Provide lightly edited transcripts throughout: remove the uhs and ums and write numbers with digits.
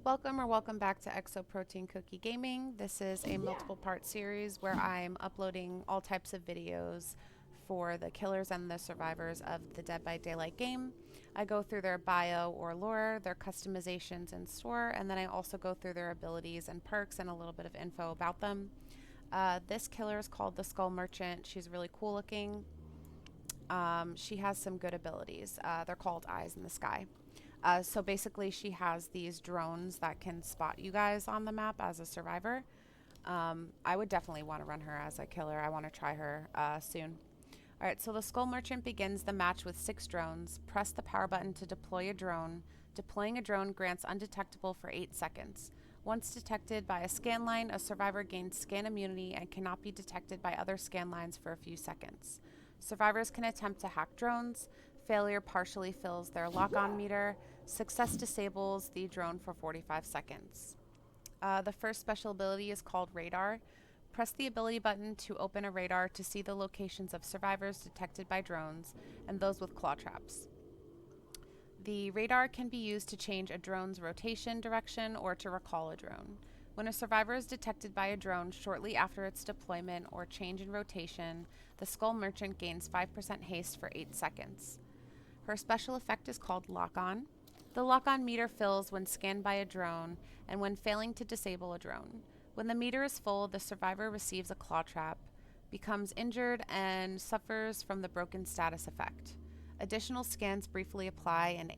Welcome back to Exoprotein Cookie Gaming. This is a multiple part series where I'm uploading all types of videos for the killers and the survivors of the Dead by Daylight game. I go through their bio or lore, their customizations in store, and then I also go through their abilities and perks and a little bit of info about them. This killer is called the Skull Merchant. She's really cool looking. She has some good abilities. They're called Eyes in the Sky. So basically, she has these drones that can spot you guys on the map as a survivor. I would definitely want to run her as a killer. I want to try her soon. Alright, so the Skull Merchant begins the match with 6 drones. Press the power button to deploy a drone. Deploying a drone grants undetectable for 8 seconds. Once detected by a scan line, a survivor gains scan immunity and cannot be detected by other scan lines for a few seconds. Survivors can attempt to hack drones. Failure partially fills their lock-on meter. Success disables the drone for 45 seconds. The first special ability is called Radar. Press the ability button to open a radar to see the locations of survivors detected by drones and those with claw traps. The radar can be used to change a drone's rotation direction or to recall a drone. When a survivor is detected by a drone shortly after its deployment or change in rotation, the Skull Merchant gains 5% haste for 8 seconds. Her special effect is called Lock-On. The lock-on meter fills when scanned by a drone and when failing to disable a drone. When the meter is full, the survivor receives a claw trap, becomes injured, and suffers from the broken status effect. Additional scans briefly apply an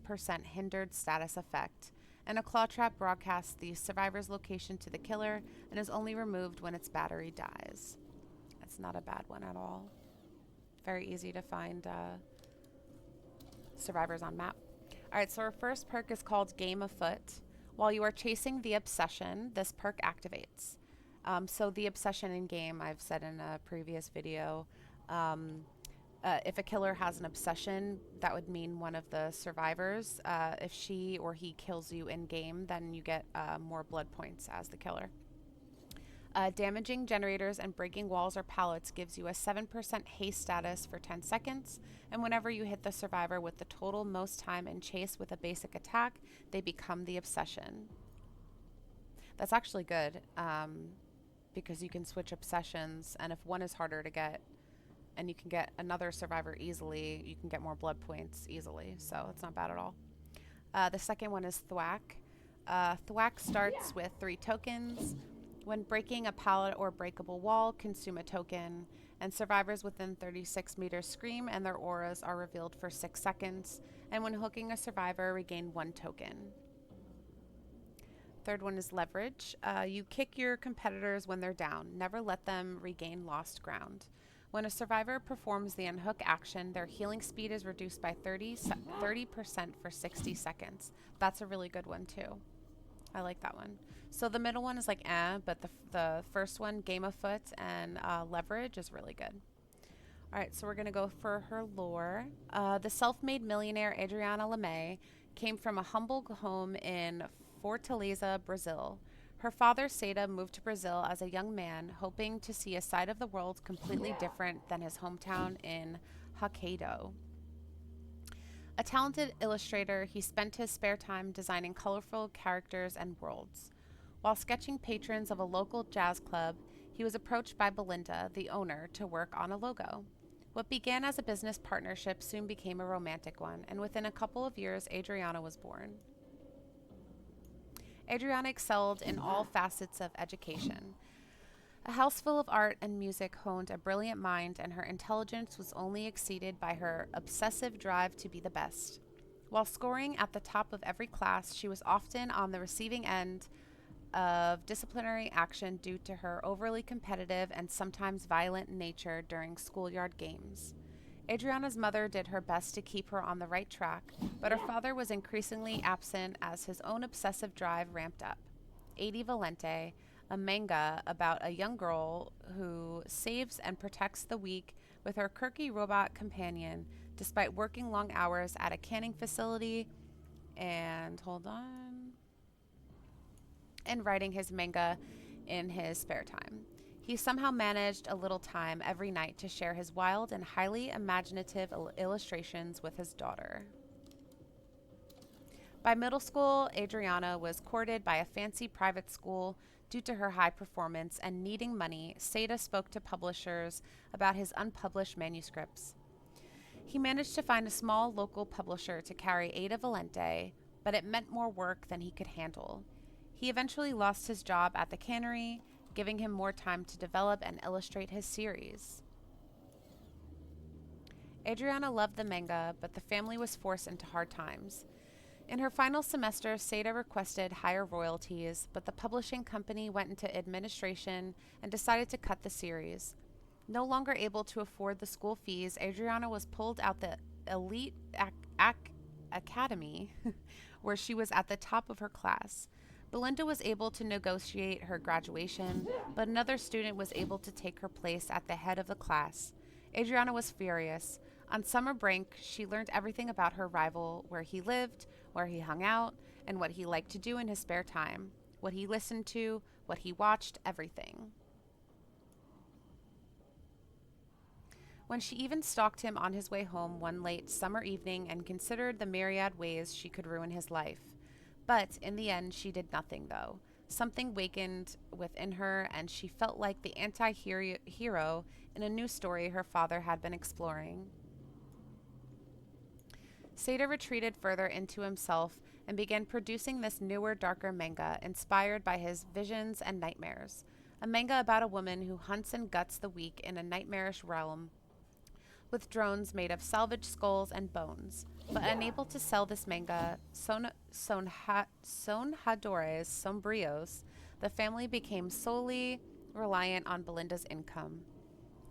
8% hindered status effect, and a claw trap broadcasts the survivor's location to the killer and is only removed when its battery dies. That's not a bad one at all. Very easy to find survivors on map. Alright, so our first perk is called Game Afoot. While you are chasing the obsession, this perk activates. So the obsession in game, I've said in a previous video, if a killer has an obsession, that would mean one of the survivors. If she or he kills you in game, then you get more blood points as the killer. Damaging generators and breaking walls or pallets gives you a 7% haste status for 10 seconds, and whenever you hit the survivor with the total most time in chase with a basic attack, they become the obsession. That's actually good, because you can switch obsessions, and if one is harder to get, and you can get another survivor easily, you can get more blood points easily, so it's not bad at all. The second one is Thwack. Thwack starts with 3 tokens. When breaking a pallet or breakable wall, consume a token, and survivors within 36 meters scream and their auras are revealed for 6 seconds, and when hooking a survivor, regain 1 token. Third one is Leverage. You kick your competitors when they're down. Never let them regain lost ground. When a survivor performs the unhook action, their healing speed is reduced by 30% for 60 seconds. That's a really good one too. I like that one. So the middle one is like but the first one, Game Afoot and Leverage, is really good. Alright, so we're going to go for her lore. The self-made millionaire Adriana LeMay came from a humble home in Fortaleza, Brazil. Her father, Seda, moved to Brazil as a young man, hoping to see a side of the world completely different than his hometown in Hokkaido. A talented illustrator, he spent his spare time designing colorful characters and worlds. While sketching patrons of a local jazz club, he was approached by Belinda, the owner, to work on a logo. What began as a business partnership soon became a romantic one, and within a couple of years, Adriana was born. Adriana excelled in all facets of education. A house full of art and music honed a brilliant mind, and her intelligence was only exceeded by her obsessive drive to be the best. While scoring at the top of every class, she was often on the receiving end of disciplinary action due to her overly competitive and sometimes violent nature during schoolyard games. Adriana's mother did her best to keep her on the right track, but her father was increasingly absent as his own obsessive drive ramped up. Adi Valente, a manga about a young girl who saves and protects the weak with her quirky robot companion despite working long hours at a canning facility and writing his manga in his spare time. He somehow managed a little time every night to share his wild and highly imaginative illustrations with his daughter. By middle school, Adriana was courted by a fancy private school due to her high performance, and needing money, Seda spoke to publishers about his unpublished manuscripts. He managed to find a small local publisher to carry Ada Valente, but it meant more work than he could handle. He eventually lost his job at the cannery, giving him more time to develop and illustrate his series. Adriana loved the manga, but the family was forced into hard times. In her final semester, Seda requested higher royalties, but the publishing company went into administration and decided to cut the series. No longer able to afford the school fees, Adriana was pulled out the elite academy, where she was at the top of her class. Belinda was able to negotiate her graduation, but another student was able to take her place at the head of the class. Adriana was furious. On summer break, she learned everything about her rival, where he lived, where he hung out, and what he liked to do in his spare time, what he listened to, what he watched, everything. When she even stalked him on his way home one late summer evening and considered the myriad ways she could ruin his life. But in the end, she did nothing, though. Something wakened within her, and she felt like the anti-hero in a new story her father had been exploring. Seda retreated further into himself and began producing this newer, darker manga inspired by his visions and nightmares. A manga about a woman who hunts and guts the weak in a nightmarish realm with drones made of salvaged skulls and bones. But unable to sell this manga, Sonjadores Sombrios, the family became solely reliant on Belinda's income.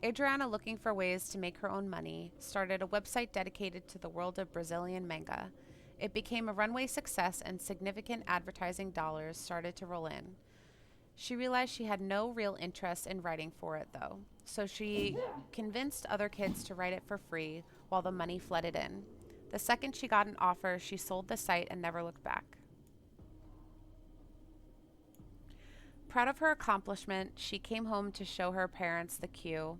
Adriana, looking for ways to make her own money, started a website dedicated to the world of Brazilian manga. It became a runway success, and significant advertising dollars started to roll in. She realized she had no real interest in writing for it, though, so she convinced other kids to write it for free while the money flooded in. The second she got an offer, she sold the site and never looked back. Proud of her accomplishment, she came home to show her parents the queue.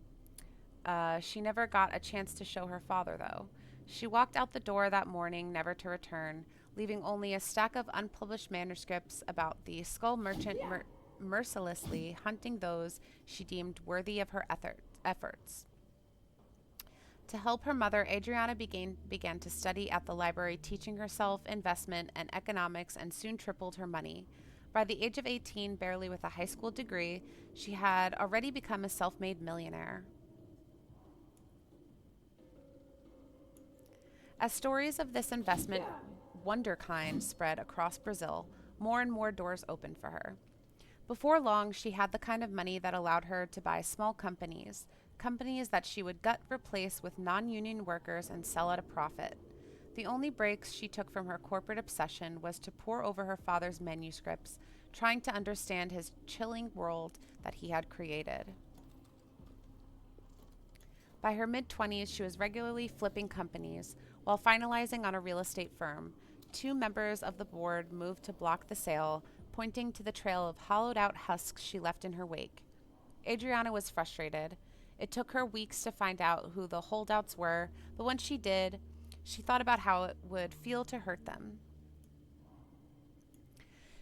She never got a chance to show her father, though. She walked out the door that morning, never to return, leaving only a stack of unpublished manuscripts about the skull merchant mercilessly hunting those she deemed worthy of her efforts. To help her mother, Adriana began to study at the library, teaching herself investment and economics, and soon tripled her money. By the age of 18, barely with a high school degree, she had already become a self-made millionaire. As stories of this investment wonderkind spread across Brazil, more and more doors opened for her. Before long, she had the kind of money that allowed her to buy small companies that she would replace with non-union workers and sell at a profit. The only breaks she took from her corporate obsession was to pore over her father's manuscripts, trying to understand his chilling world that he had created. By her mid-20s, she was regularly flipping companies while finalizing on a real estate firm. 2 members of the board moved to block the sale, pointing to the trail of hollowed-out husks she left in her wake. Adriana was frustrated. It took her weeks to find out who the holdouts were, but when she did, she thought about how it would feel to hurt them.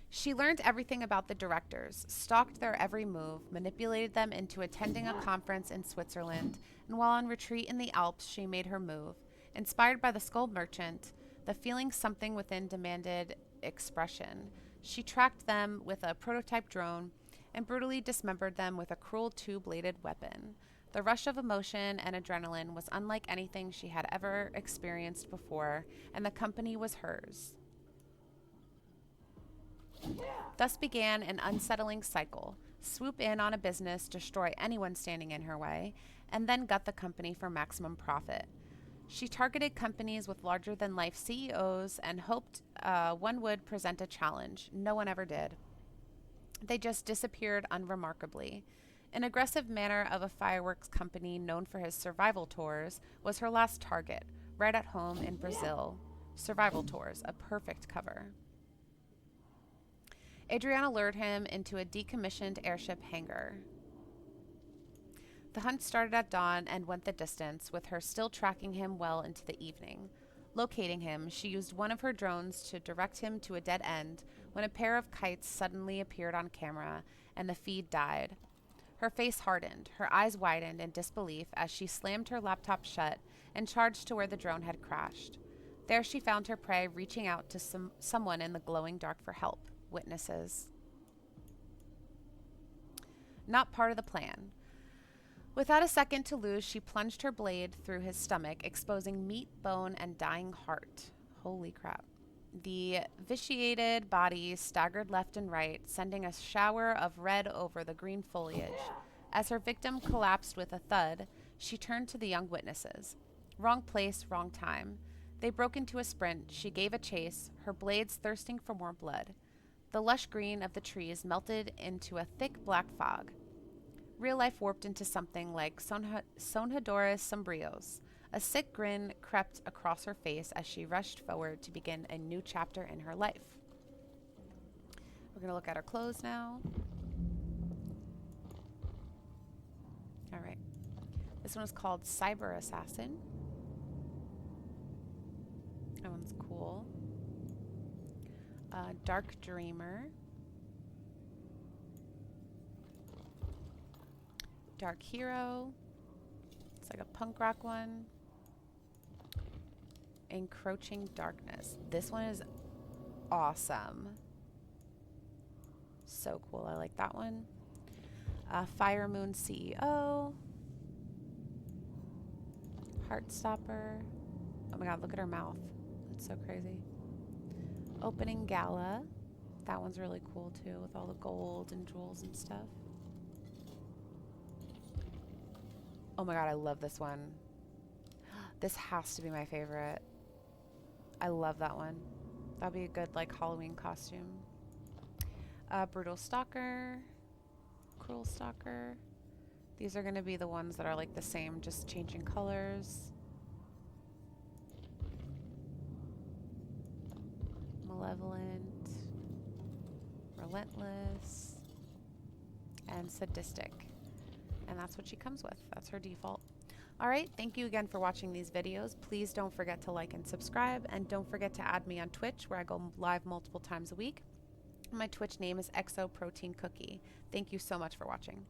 She learned everything about the directors, stalked their every move, manipulated them into attending a conference in Switzerland, and while on retreat in the Alps, she made her move. Inspired by the skull merchant, the feeling something within demanded expression. She tracked them with a prototype drone and brutally dismembered them with a cruel 2-bladed weapon. The rush of emotion and adrenaline was unlike anything she had ever experienced before, and the company was hers. Thus began an unsettling cycle: swoop in on a business, destroy anyone standing in her way, and then gut the company for maximum profit. She targeted companies with larger-than-life CEOs and hoped one would present a challenge. No one ever did. They just disappeared unremarkably. An aggressive manner of a fireworks company known for his survival tours was her last target, right at home in Brazil. Survival tours, a perfect cover. Adriana lured him into a decommissioned airship hangar. The hunt started at dawn and went the distance, with her still tracking him well into the evening. Locating him, she used one of her drones to direct him to a dead end when a pair of kites suddenly appeared on camera and the feed died. Her face hardened, her eyes widened in disbelief as she slammed her laptop shut and charged to where the drone had crashed. There she found her prey reaching out to someone in the glowing dark for help. Witnesses. Not part of the plan. Without a second to lose, she plunged her blade through his stomach, exposing meat, bone, and dying heart. Holy crap. The vitiated body staggered left and right, sending a shower of red over the green foliage. As her victim collapsed with a thud, she turned to the young witnesses. Wrong place, wrong time. They broke into a sprint. She gave a chase, her blades thirsting for more blood. The lush green of the trees melted into a thick black fog. Real life warped into something like Sonhadorus Sombrios. A sick grin crept across her face as she rushed forward to begin a new chapter in her life. We're going to look at her clothes now. All right. This one is called Cyber Assassin. That one's cool. Dark Dreamer. Dark Hero. It's like a punk rock one. Encroaching Darkness. This one is awesome. So cool. I like that one. Fire Moon CEO. Heartstopper. Oh my god, look at her mouth. It's so crazy. Opening Gala. That one's really cool too, with all the gold and jewels and stuff. Oh my god, I love this one. This has to be my favorite. I love that one. That'd be a good like Halloween costume. Brutal Stalker. Cruel Stalker. These are going to be the ones that are like the same, just changing colors. Malevolent. Relentless. And Sadistic. And that's what she comes with. That's her default. Alright, thank you again for watching these videos. Please don't forget to like and subscribe, and don't forget to add me on Twitch, where I go live multiple times a week. My Twitch name is Exo Protein Cookie. Thank you so much for watching.